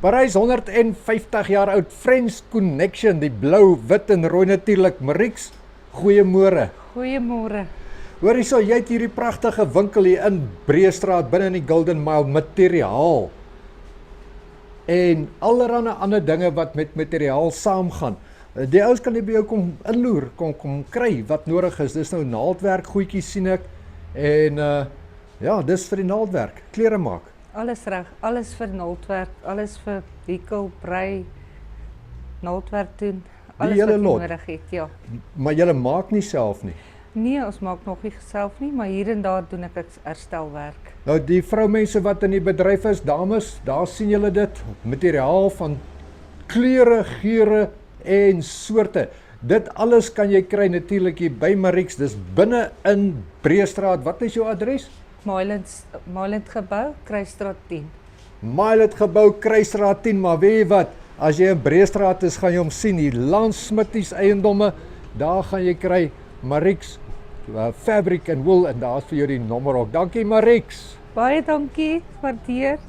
Parys 150 jaar oud, French Connection, die blou, wit en rooi natuurlik. Marieks, goeiemôre. Goeiemôre. Hoor hierso, jy het hierdie pragtige winkel hier in Breestraat binne in die Golden Mile, materiaal. En allerlei ander dinge wat met materiaal saamgaan. Die ouens kan nie by jou kom inloer, kom kry wat nodig is. Dis nou naaldwerk, goedjies sien ek. En ja, dis vir die naaldwerk, klere maak. Alles reg, alles vir naaldwerk, alles vir wikkel, brei, naaldwerk doen. Alles hele wat jy lot? nodig het, ja. Maar jy maak nie self nie. Nee, ons maak nog nie self nie, maar hier en daar doen ek herstelwerk. Nou die vroumense wat in die bedryf is, dames, daar sien julle dit, materiaal van kleure, geure en soorte. Dit alles kan jy kry natuurlik hier by Marieks, dis binne in Breestraat. Wat is jou adres? Myland gebou, Kruisstraat 10. Myland gebou, Kruisstraat 10, maar weet jy wat? As jy in Breestraat is, gaan jy hom sien, die Lance Smithies eiendomme, daar gaan jy kry Marieks Fabric and Wool en daar's vir jou die nommer ook. Dankie Marieks. Baie dankie, waardeer.